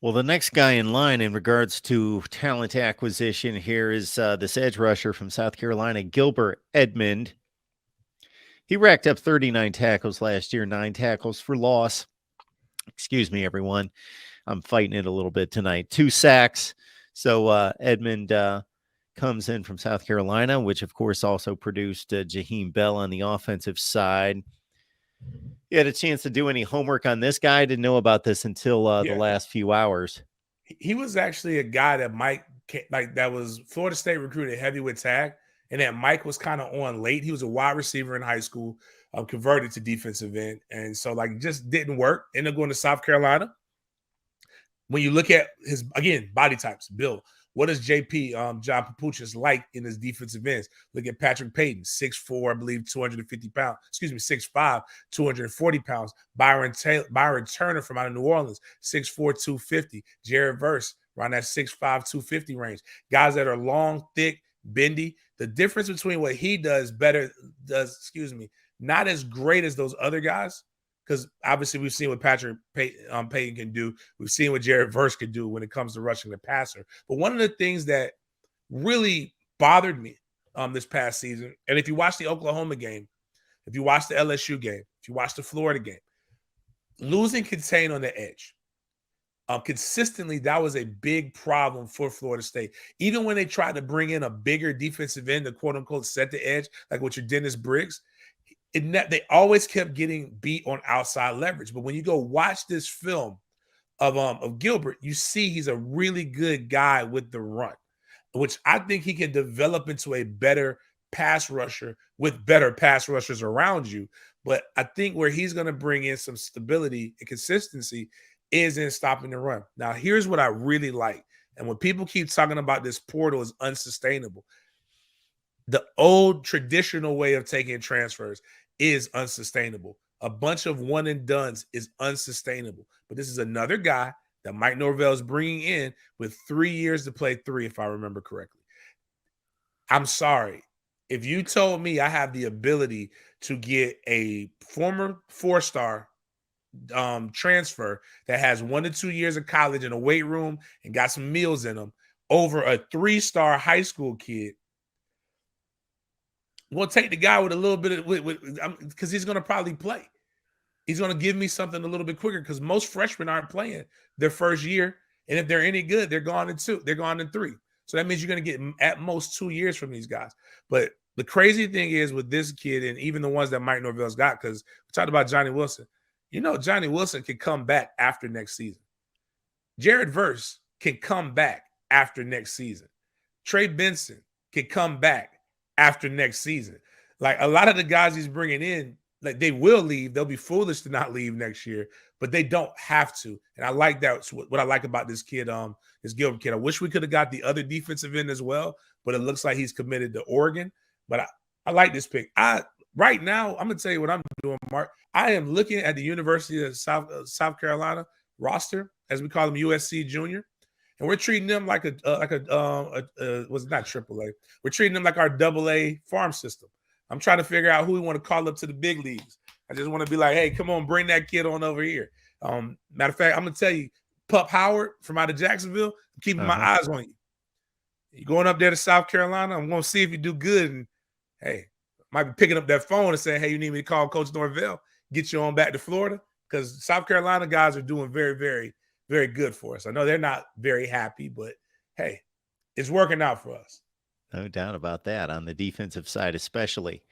Well, the next guy in line in regards to talent acquisition here is this edge rusher from South Carolina, Gilber Edmond. He racked up 39 tackles last year, 9 tackles for loss. Excuse me, everyone. I'm fighting it a little bit tonight. 2 sacks. So Edmond comes in from South Carolina, which of course also produced Jaheim Bell on the offensive side. You had a chance to do any homework on this guy? I didn't know about this until the Yeah, last few hours. he was actually a guy that Mike that was Florida State recruited heavy with tag, and that Mike was kind of on late. He was a wide receiver in high school, converted to defensive end, and so like just didn't work. Ended up going to South Carolina. When you look at his again body types, Bill, what is JP John Papuchis like in his defensive ends? Look at Patrick Payton, 6'4", I believe, 250 pounds. Excuse me, 6'5", 240 pounds. Byron Turner from out of New Orleans, 6'4", 250. Jared Verse around that 6'5", 250 range. Guys that are long, thick, bendy. The difference between what he does not as great as those other guys, because obviously we've seen what Patrick Payton can do. We've seen what Jared Verse can do when it comes to rushing the passer. But one of the things that really bothered me this past season, and if you watch the Oklahoma game, if you watch the LSU game, if you watch the Florida game, losing Contain on the edge, consistently, that was a big problem for Florida State. Even when they tried to bring in a bigger defensive end to quote unquote set the edge, like with your Dennis Briggs, they always kept getting beat on outside leverage. But when you go watch this film of Gilbert, you see he's a really good guy with the run, which I think he can develop into a better pass rusher with better pass rushers around you. But I think where he's going to bring in some stability and consistency is in stopping the run. Now, here's what I really like. And when people keep talking about this portal is unsustainable, the old traditional way of taking transfers is unsustainable. A bunch of one and dones is unsustainable. But this is another guy that Mike Norvell is bringing in with 3 years to play 3, if I remember correctly. I'm sorry. If you told me I have the ability to get a former 4-star transfer that has 1 to 2 years of college in a weight room and got some meals in them over a 3-star high school kid, we'll take the guy with a little bit of because he's going to probably play. He's going to give me something a little bit quicker because most freshmen aren't playing their first year, and if they're any good, they're gone in 2. They're gone in 3. So that means you're going to get at most 2 years from these guys. But the crazy thing is with this kid, and even the ones that Mike Norvell's got, because we talked about Johnny Wilson. You know, Johnny Wilson can come back after next season. Jared Verse can come back after next season. Trey Benson can come back after next season. Like a lot of the guys he's bringing in, like they will leave. They'll be foolish to not leave next year, but they don't have to. And I like that. What I like about this kid, this Gilbert kid. I wish we could have got the other defensive end as well, but it looks like he's committed to Oregon. But I like this pick. Right now, I'm gonna tell you what I'm doing, Mark. I am looking at the University of South Carolina roster, as we call them, USC Junior, and we're treating them like was not AAA. We're treating them like our AA farm system. I'm trying to figure out who we want to call up to the big leagues. I just want to be like, hey, come on, bring that kid on over here. Matter of fact, I'm gonna tell you, Pup Howard from out of Jacksonville, I'm keeping my eyes on you. You're going up there to South Carolina. I'm going to see if you do good. And hey, might be picking up that phone and saying, hey, you need me to call Coach Norvell, get you on back to Florida, because South Carolina guys are doing very, very, very good for us. I know they're not very happy, but hey, it's working out for us. No doubt about that on the defensive side, especially.